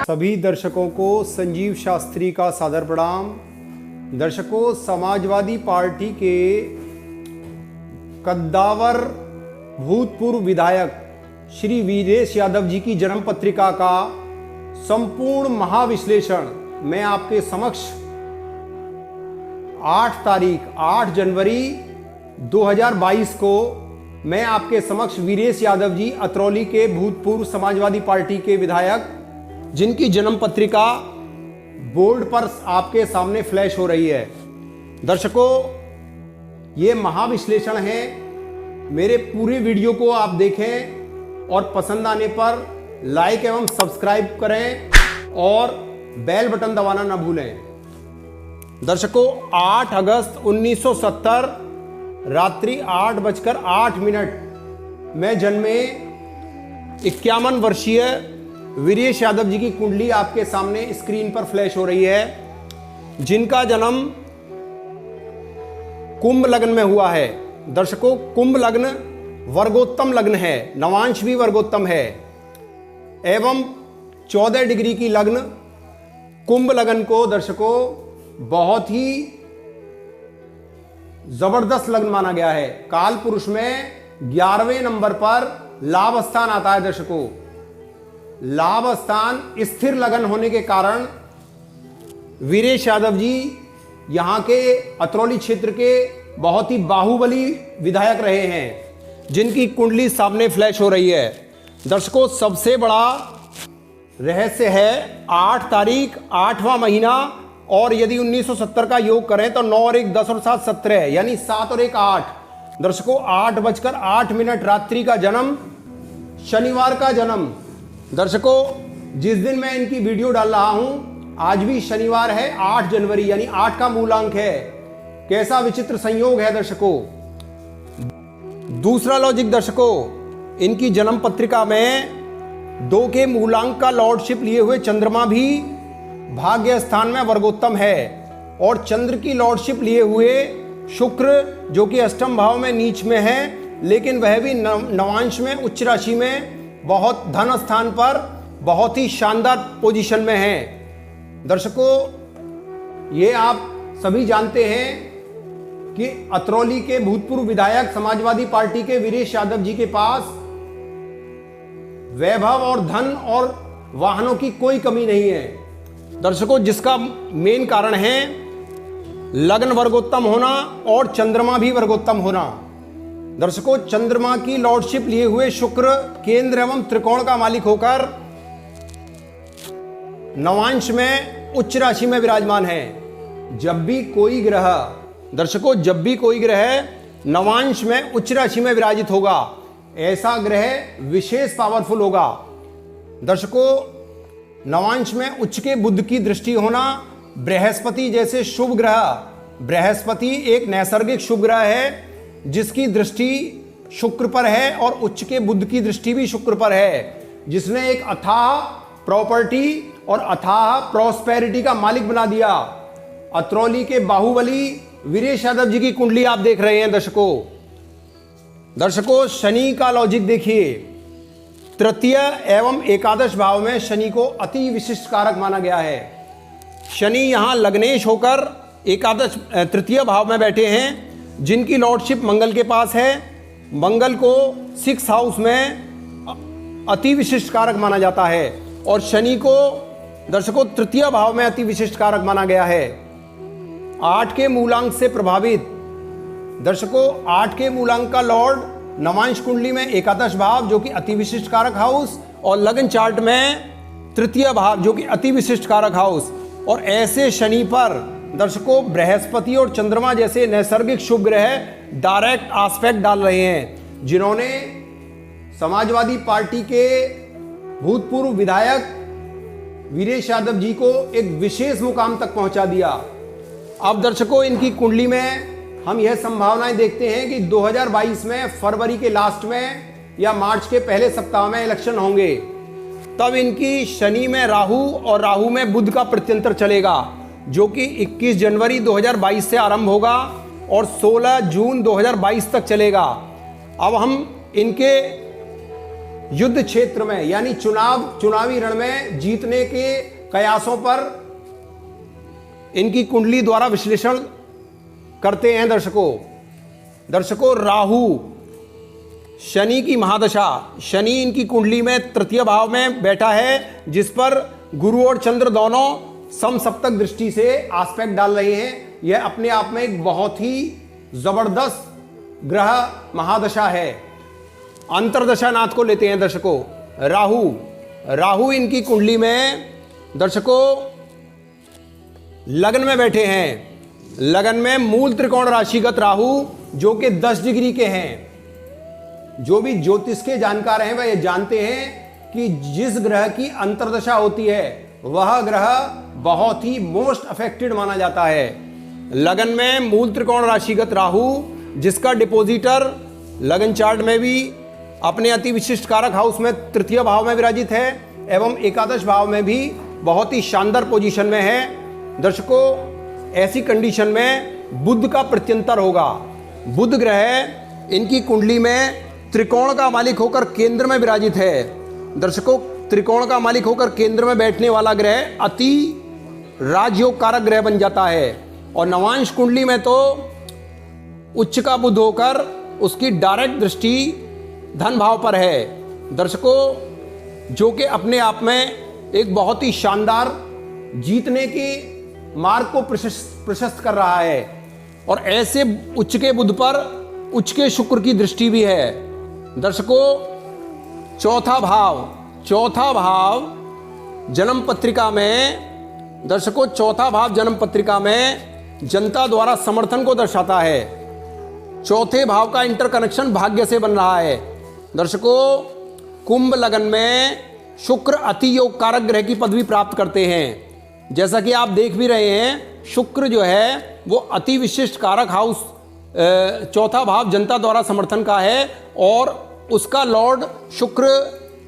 सभी दर्शकों को संजीव शास्त्री का सादर प्रणाम। दर्शकों, समाजवादी पार्टी के कद्दावर भूतपूर्व विधायक श्री वीरेश यादव जी की जन्म पत्रिका का संपूर्ण महाविश्लेषण मैं आपके समक्ष 8 जनवरी 2022 को मैं आपके समक्ष वीरेश यादव जी अतरौली के भूतपूर्व समाजवादी पार्टी के विधायक, जिनकी जन्म पत्रिका बोर्ड पर आपके सामने फ्लैश हो रही है। दर्शकों, ये महाविश्लेषण है। मेरे पूरे वीडियो को आप देखें और पसंद आने पर लाइक एवं सब्सक्राइब करें और बेल बटन दबाना ना भूलें। दर्शकों, 8 अगस्त 1970 रात्रि 8:08 में जन्मे 51 वर्षीय वीरेश यादव जी की कुंडली आपके सामने स्क्रीन पर फ्लैश हो रही है, जिनका जन्म कुंभ लग्न में हुआ है। दर्शकों, कुंभ लग्न वर्गोत्तम लग्न है, नवांश भी वर्गोत्तम है एवं 14 डिग्री की लग्न कुंभ लग्न को दर्शकों बहुत ही जबरदस्त लग्न माना गया है। काल पुरुष में 11वें नंबर पर लाभ स्थान आता है। दर्शकों, लाभ स्थान स्थिर लगन होने के कारण वीरेश यादव जी यहां के अतरौली क्षेत्र के बहुत ही बाहुबली विधायक रहे हैं, जिनकी कुंडली सामने फ्लैश हो रही है। दर्शकों, सबसे बड़ा रहस्य है 8 तारीख 8वां महीना, और यदि 1970 का योग करें तो 9 और 1 10 और 7 17, यानी 7 और 1 8। दर्शकों, 8:08 रात्रि का जन्म, शनिवार का जन्म। दर्शकों, जिस दिन मैं इनकी वीडियो डाल रहा हूं आज भी शनिवार है, 8 जनवरी, यानी 8 का मूलांक है। कैसा विचित्र संयोग है दर्शकों। दूसरा लॉजिक दर्शकों, इनकी जन्म पत्रिका में 2 के मूलांक का लॉर्डशिप लिए हुए चंद्रमा भी भाग्य स्थान में वर्गोत्तम है, और चंद्र की लॉर्डशिप लिए हुए शुक्र जो कि अष्टम भाव में नीच में है, लेकिन वह भी नवांश में उच्च राशि में बहुत धन स्थान पर बहुत ही शानदार पोजीशन में है। दर्शकों, ये आप सभी जानते हैं कि अतरौली के भूतपूर्व विधायक समाजवादी पार्टी के वीरेश यादव जी के पास वैभव और धन और वाहनों की कोई कमी नहीं है। दर्शकों, जिसका मेन कारण है लग्न वर्गोत्तम होना और चंद्रमा भी वर्गोत्तम होना। दर्शकों, चंद्रमा की लॉर्डशिप लिए हुए शुक्र केंद्र एवं त्रिकोण का मालिक होकर नवांश में उच्च राशि में विराजमान है। जब भी कोई ग्रह, दर्शकों, जब भी कोई ग्रह नवांश में उच्च राशि में विराजित होगा, ऐसा ग्रह विशेष पावरफुल होगा। दर्शकों, नवांश में उच्च के बुध की दृष्टि होना, बृहस्पति जैसे शुभ ग्रह, बृहस्पति एक नैसर्गिक शुभ ग्रह है जिसकी दृष्टि शुक्र पर है, और उच्च के बुध की दृष्टि भी शुक्र पर है, जिसने एक अथाह प्रॉपर्टी और अथाह प्रॉस्पेरिटी का मालिक बना दिया। अतरौली के बाहुबली वीरेश यादव जी की कुंडली आप देख रहे हैं। दर्शकों, शनि का लॉजिक देखिए। तृतीय एवं एकादश भाव में शनि को अति विशिष्ट कारक माना गया है। शनि यहां लग्नेश होकर एकादश तृतीय भाव में बैठे हैं, जिनकी लॉर्डशिप मंगल के पास है। मंगल को 6th हाउस में अति विशिष्ट कारक माना जाता है, और शनि को दर्शकों तृतीय भाव में अति विशिष्ट कारक माना गया है। 8 के मूलांक से प्रभावित। दर्शकों, 8 के मूलांक का लॉर्ड नवांश कुंडली में एकादश भाव जो कि अति विशिष्ट कारक हाउस, और लग्न चार्ट में तृतीय भाव जो कि अति विशिष्ट कारक हाउस। और ऐसे शनि पर दर्शकों बृहस्पति और चंद्रमा जैसे नैसर्गिक शुभ ग्रह डायरेक्ट आस्पेक्ट डाल रहे हैं, जिन्होंने समाजवादी पार्टी के भूतपूर्व विधायक वीरेश यादव जी को एक विशेष मुकाम तक पहुंचा दिया। अब दर्शकों, इनकी कुंडली में हम यह संभावनाएं देखते हैं कि 2022 में फरवरी के लास्ट में या मार्च के पहले सप्ताह में इलेक्शन होंगे। तब इनकी शनि में राहु और राहु में बुध का प्रत्यंतर चलेगा, जो कि 21 जनवरी 2022 से आरंभ होगा और 16 जून 2022 तक चलेगा। अब हम इनके युद्ध क्षेत्र में यानी चुनावी रण में जीतने के कयासों पर इनकी कुंडली द्वारा विश्लेषण करते हैं। दर्शकों राहु शनि की महादशा, शनि इनकी कुंडली में तृतीय भाव में बैठा है, जिस पर गुरु और चंद्र दोनों समसप्तक दृष्टि से आस्पेक्ट डाल रहे हैं। यह अपने आप में एक बहुत ही जबरदस्त ग्रह महादशा है। अंतरदशा नाथ को लेते हैं दर्शकों। राहु इनकी कुंडली में दर्शकों लग्न में बैठे हैं। लग्न में मूल त्रिकोण राशिगत राहु जो कि 10 डिग्री के हैं। जो भी ज्योतिष के जानकार हैं वह ये जानते हैं कि जिस ग्रह की अंतरदशा होती है वह ग्रह बहुत ही मोस्ट अफेक्टेड माना जाता है। लगन में मूल त्रिकोण राशिगत राहु जिसका डिपोजिटर लगन चार्ट में भी अपने अति विशिष्ट कारक हाउस में तृतीय भाव में विराजित है एवं एकादश भाव में भी बहुत ही शानदार पोजीशन में है। दर्शकों ऐसी कंडीशन में बुध का प्रत्यंतर होगा। बुध ग्रह इनकी कुंडली में त्रिकोण का मालिक होकर केंद्र में विराजित है। दर्शकों त्रिकोण का मालिक होकर केंद्र में बैठने वाला ग्रह अति राजयोग कारक ग्रह बन जाता है और नवांश कुंडली में तो उच्च का बुध होकर उसकी डायरेक्ट दृष्टि धन भाव पर है। दर्शकों जो कि अपने आप में एक बहुत ही शानदार जीतने के मार्ग को प्रशस्त कर रहा है और ऐसे उच्च के बुध पर उच्च के शुक्र की दृष्टि भी है। दर्शकों चौथा भाव जन्म पत्रिका में, दर्शकों चौथा भाव जन्म पत्रिका में जनता द्वारा समर्थन को दर्शाता है। चौथे भाव का इंटरकनेक्शन भाग्य से बन रहा है। दर्शकों कुंभ लगन में शुक्र अति योग कारक ग्रह की पदवी प्राप्त करते हैं। जैसा कि आप देख भी रहे हैं शुक्र जो है वो अति विशिष्ट कारक हाउस चौथा भाव जनता द्वारा समर्थन का है और उसका लॉर्ड शुक्र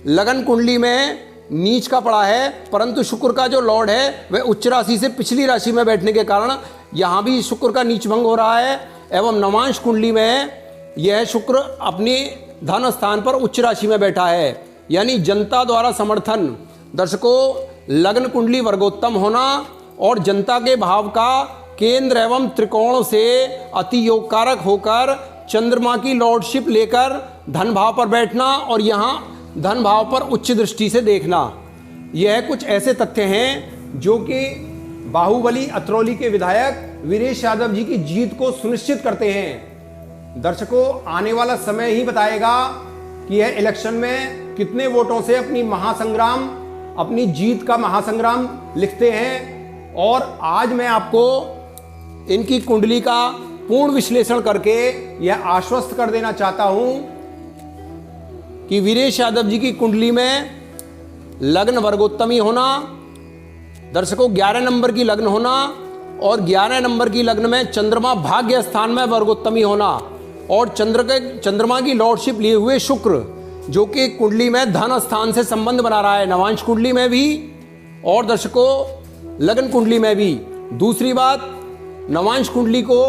लगन कुंडली में नीच का पड़ा है, परंतु शुक्र का जो लॉर्ड है वह उच्च राशि से पिछली राशि में बैठने के कारण यहाँ भी शुक्र का नीच भंग हो रहा है एवं नवांश कुंडली में यह शुक्र अपने धन स्थान पर उच्च राशि में बैठा है यानी जनता द्वारा समर्थन। दर्शकों लग्न कुंडली वर्गोत्तम होना और जनता के भाव का केंद्र एवं त्रिकोण से अति योग कारक होकर चंद्रमा की लॉर्डशिप लेकर धन भाव पर बैठना और यहाँ धन भाव पर उच्च दृष्टि से देखना, यह कुछ ऐसे तथ्य हैं जो कि बाहुबली अतरौली के विधायक वीरेश यादव जी की जीत को सुनिश्चित करते हैं। दर्शकों आने वाला समय ही बताएगा कि यह इलेक्शन में कितने वोटों से अपनी जीत का महासंग्राम लिखते हैं। और आज मैं आपको इनकी कुंडली का पूर्ण विश्लेषण करके यह आश्वस्त कर देना चाहता हूं कि वीरेश यादव जी की कुंडली में लग्न वर्गोत्तमी होना, दर्शकों 11 नंबर की लग्न होना और 11 नंबर की लग्न में चंद्रमा भाग्य स्थान में वर्गोत्तमी होना और चंद्रमा की लॉर्डशिप लिए हुए शुक्र जो कि कुंडली में धन स्थान से संबंध बना रहा है, नवांश कुंडली में भी और दर्शकों लगन कुंडली में भी। दूसरी बात, नवांश कुंडली को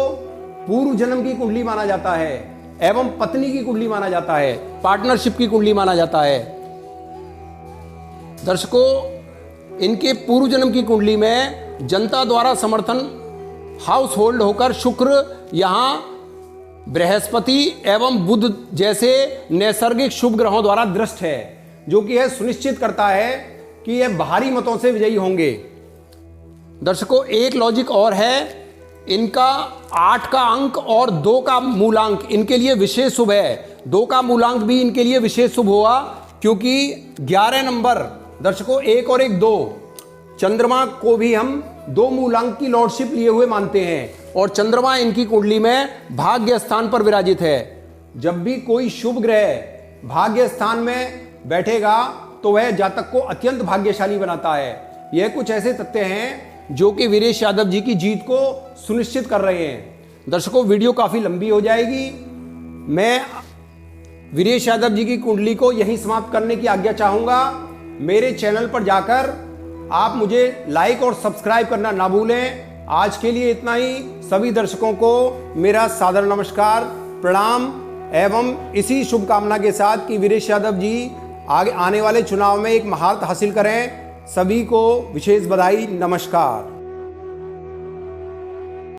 पूर्व जन्म की कुंडली माना जाता है एवं पत्नी की कुंडली माना जाता है, पार्टनरशिप की कुंडली माना जाता है। दर्शकों इनके पूर्व जन्म की कुंडली में जनता द्वारा समर्थन हाउस होल्ड होकर शुक्र यहाँ बृहस्पति एवं बुध जैसे नैसर्गिक शुभ ग्रहों द्वारा दृष्ट है, जो कि यह सुनिश्चित करता है कि यह भारी मतों से विजयी होंगे। दर्शकों एक लॉजिक और है, इनका 8 का अंक और 2 का मूलांक इनके लिए विशेष शुभ है। 2 का मूलांक भी इनके लिए विशेष शुभ हुआ क्योंकि 11 नंबर, दर्शकों 1 और 1 2, चंद्रमा को भी हम 2 मूलांक की लॉर्डशिप लिए हुए मानते हैं और चंद्रमा इनकी कुंडली में भाग्य स्थान पर विराजित है। जब भी कोई शुभ ग्रह भाग्य स्थान में बैठेगा तो वह जातक को अत्यंत भाग्यशाली बनाता है। यह कुछ ऐसे तथ्य हैं जो कि वीरेश यादव जी की जीत को सुनिश्चित कर रहे हैं। दर्शकों वीडियो काफी लंबी हो जाएगी, मैं वीरेश यादव जी की कुंडली को यहीं समाप्त करने की आज्ञा चाहूंगा। मेरे चैनल पर जाकर आप मुझे लाइक और सब्सक्राइब करना ना भूलें। आज के लिए इतना ही। सभी दर्शकों को मेरा सादर नमस्कार, प्रणाम एवं इसी शुभकामना के साथ कि वीरेश यादव जी आगे आने वाले चुनाव में एक महारत हासिल करें। सभी को विशेष बधाई। नमस्कार।